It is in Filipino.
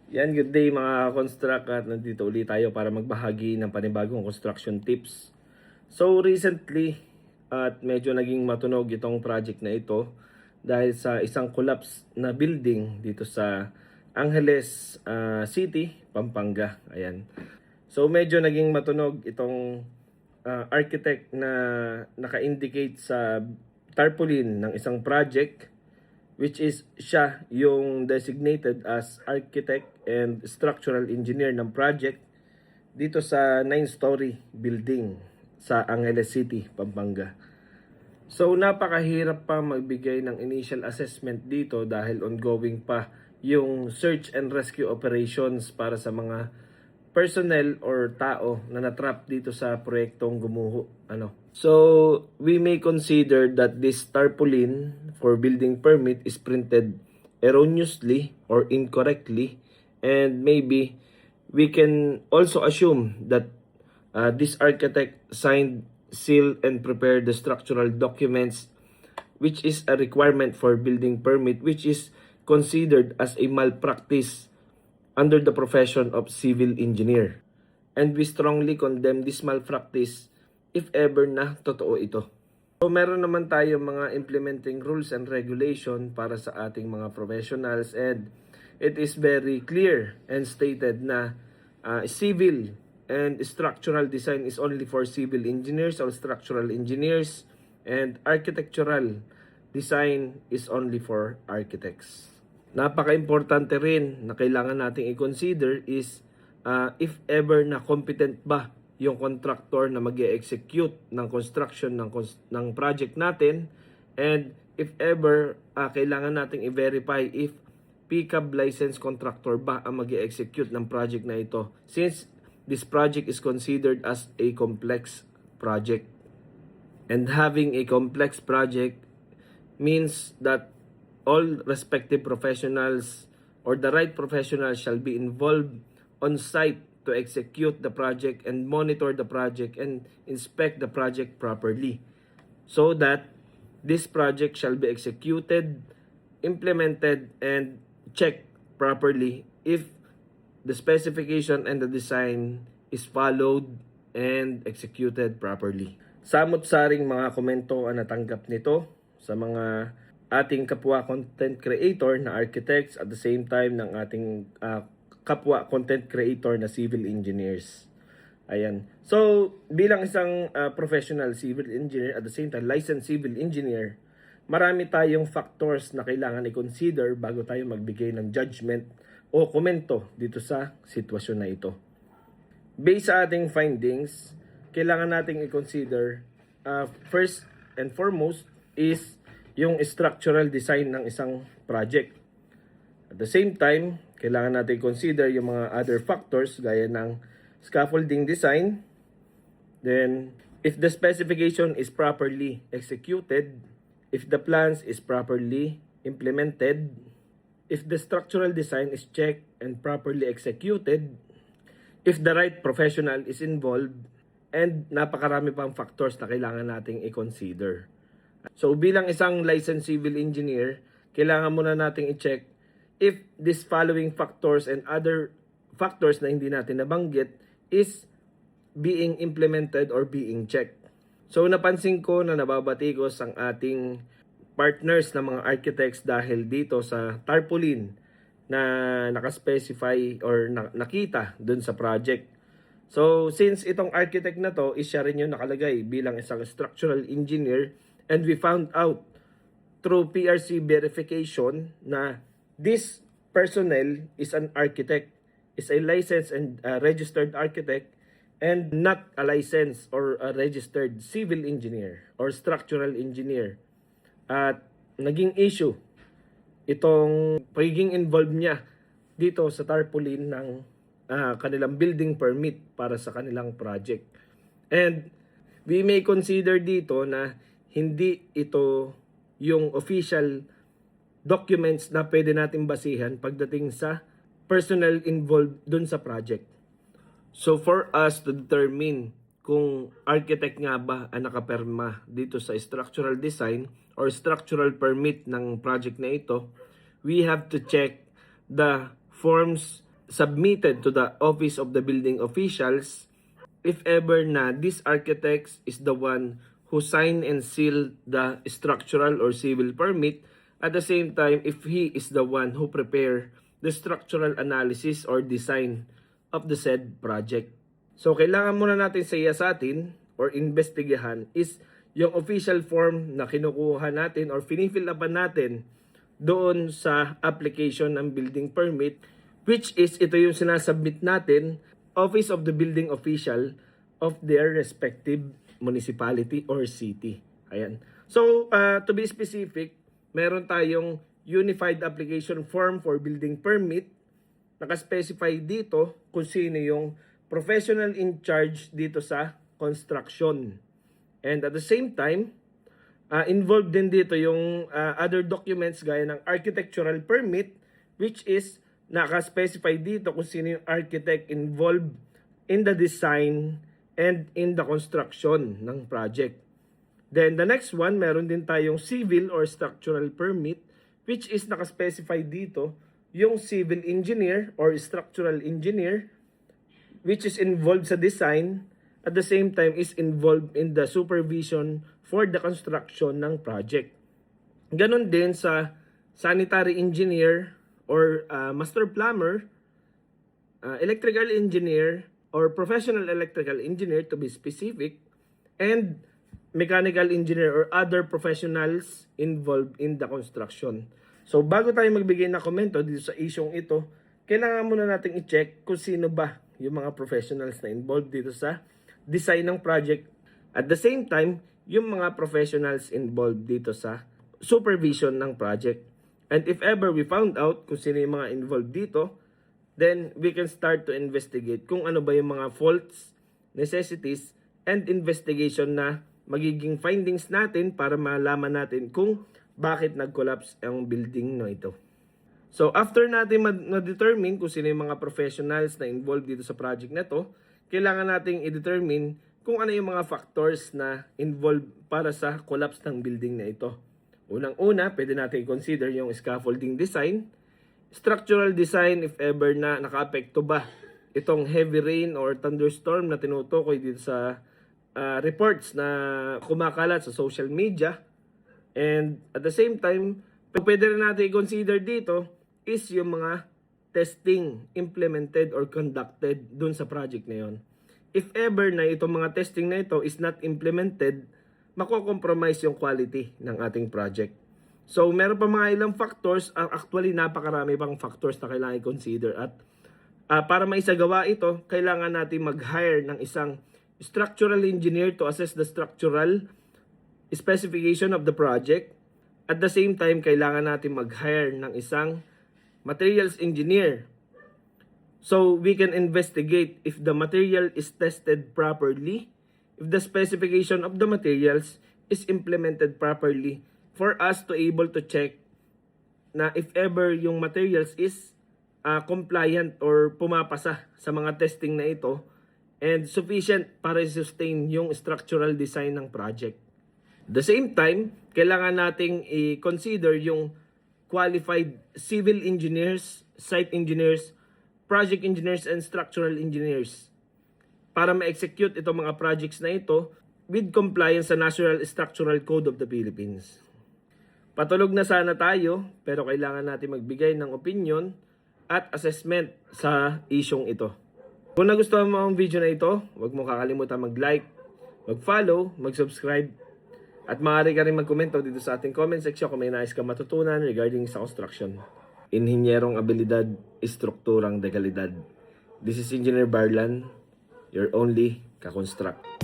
Yan, good day mga construct at nandito ulit tayo para magbahagi ng panibagong construction tips. So recently at medyo naging matunog itong project na ito dahil sa isang collapse na building dito sa Angeles City, Pampanga. Ayan. So medyo naging matunog itong architect na naka-indicate sa tarpaulin ng isang project, which is siya yung designated as architect and structural engineer ng project dito sa 9-story building sa Angeles City, Pampanga. So napakahirap pa magbigay ng initial assessment dito dahil ongoing pa yung search and rescue operations para sa mga personnel or tao na natrap dito sa proyektong gumuho. So, we may consider that this tarpaulin for building permit is printed erroneously or incorrectly, and maybe we can also assume that this architect signed, sealed, and prepared the structural documents, which is a requirement for building permit, which is considered as a malpractice under the profession of civil engineer. And we strongly condemn this malpractice if ever na totoo ito. So meron naman tayo mga implementing rules and regulation para sa ating mga professionals, and it is very clear and stated na civil and structural design is only for civil engineers or structural engineers, and architectural design is only for architects. Napaka-importante rin na kailangan nating i-consider is if ever na competent ba yung contractor na mag-execute ng construction ng project natin, and if ever kailangan nating i-verify if PCAB licensed contractor ba ang mag-execute ng project na ito, since this project is considered as a complex project. And having a complex project means that all respective professionals or the right professionals shall be involved on site to execute the project and monitor the project and inspect the project properly, so that this project shall be executed, implemented, and checked properly if the specification and the design is followed and executed properly. Samot-saring mga komento ang natanggap nito sa mga ating kapwa content creator na architects, at the same time ng ating kapwa content creator na civil engineers. Ayan. So, bilang isang professional civil engineer, at the same time licensed civil engineer, marami tayong factors na kailangan i-consider bago tayo magbigay ng judgment o komento dito sa sitwasyon na ito. Based sa ating findings, kailangan nating i-consider first and foremost is yung structural design ng isang project. At the same time, kailangan natin consider yung mga other factors gaya ng scaffolding design. Then, if the specification is properly executed, if the plans is properly implemented, if the structural design is checked and properly executed, if the right professional is involved, and napakarami pang factors na kailangan nating i-consider. So bilang isang licensed civil engineer, kailangan muna nating i-check if these following factors and other factors na hindi natin nabanggit is being implemented or being checked. So napansin ko na nababatikos ang ating partners na mga architects dahil dito sa tarpaulin na nakaspecify or nakita dun sa project. So since itong architect na to is siya rin yung nakalagay bilang isang structural engineer, and we found out through PRC verification na this personnel is an architect, is a licensed and registered architect, and not a licensed or a registered civil engineer or structural engineer. At naging issue itong pagiging involved niya dito sa tarpaulin ng kanilang building permit para sa kanilang project. And we may consider dito na hindi ito yung official documents na pwede natin basihan pagdating sa personnel involved dun sa project. So for us to determine kung architect nga ba ang nakaperma dito sa structural design or structural permit ng project na ito, we have to check the forms submitted to the office of the building officials if ever na this architect is the one who sign and seal the structural or civil permit, at the same time if he is the one who prepare the structural analysis or design of the said project. So kailangan muna natin siyasatin or investigahan is yung official form na kinukuha natin or finifill upan natin doon sa application ng building permit, which is ito yung sinasubmit natin office of the building official of their respective municipality or city. Ayan. So, to be specific, meron tayong unified application form for building permit. Nakaspecify dito kung sino yung professional in charge dito sa construction. And at the same time, involved din dito yung other documents gaya ng architectural permit, which is naka-specify dito kung sino yung architect involved in the design and in the construction ng project. Then the next one, meron din tayong civil or structural permit, which is naka-specify dito yung civil engineer or structural engineer, which is involved sa design, at the same time is involved in the supervision for the construction ng project. Ganon din sa sanitary engineer or master plumber, electrical engineer or professional electrical engineer to be specific, and mechanical engineer or other professionals involved in the construction. So bago tayo magbigay ng komento dito sa isyong ito, kailangan muna natin i-check kung sino ba yung mga professionals na involved dito sa design ng project. At the same time, yung mga professionals involved dito sa supervision ng project. And if ever we found out kung sino yung mga involved dito, then we can start to investigate kung ano ba yung mga faults, necessities, and investigation na magiging findings natin para malaman natin kung bakit nag-collapse ang building na ito. So after natin ma-determine kung sino yung mga professionals na involved dito sa project na ito, kailangan nating i-determine kung ano yung mga factors na involved para sa collapse ng building na ito. Unang-una, pwede natin i-consider yung scaffolding design, structural design if ever na naka-apekto ba itong heavy rain or thunderstorm na tinutukoy dito sa reports na kumakalat sa social media. And at the same time, pwede rin natin i-consider dito is yung mga testing implemented or conducted dun sa project na yon. If ever na itong mga testing na ito is not implemented, mako-compromise yung quality ng ating project. So, meron pa mga ilang factors. Actually, napakarami pang factors na kailangan i-consider. At para maisagawa ito, kailangan natin mag-hire ng isang structural engineer to assess the structural specification of the project. At the same time, kailangan natin mag-hire ng isang materials engineer. So, we can investigate if the material is tested properly, if the specification of the materials is implemented properly, for us to able to check na if ever yung materials is compliant or pumapasa sa mga testing na ito and sufficient para sustain yung structural design ng project. The same time, kailangan nating i-consider yung qualified civil engineers, site engineers, project engineers, and structural engineers para ma-execute itong mga projects na ito with compliance sa National Structural Code of the Philippines. Patulog na sana tayo, pero kailangan natin magbigay ng opinion at assessment sa isyong ito. Kung nagustuhan mo ang video na ito, huwag mo kakalimutan mag-like, mag-follow, mag-subscribe, at maaari ka rin mag-komento dito sa ating comment section kung may nais ka matutunan regarding sa construction. Inhinyerong abilidad, estrukturang dekalidad. This is Engineer Barlan, your only ka-construct.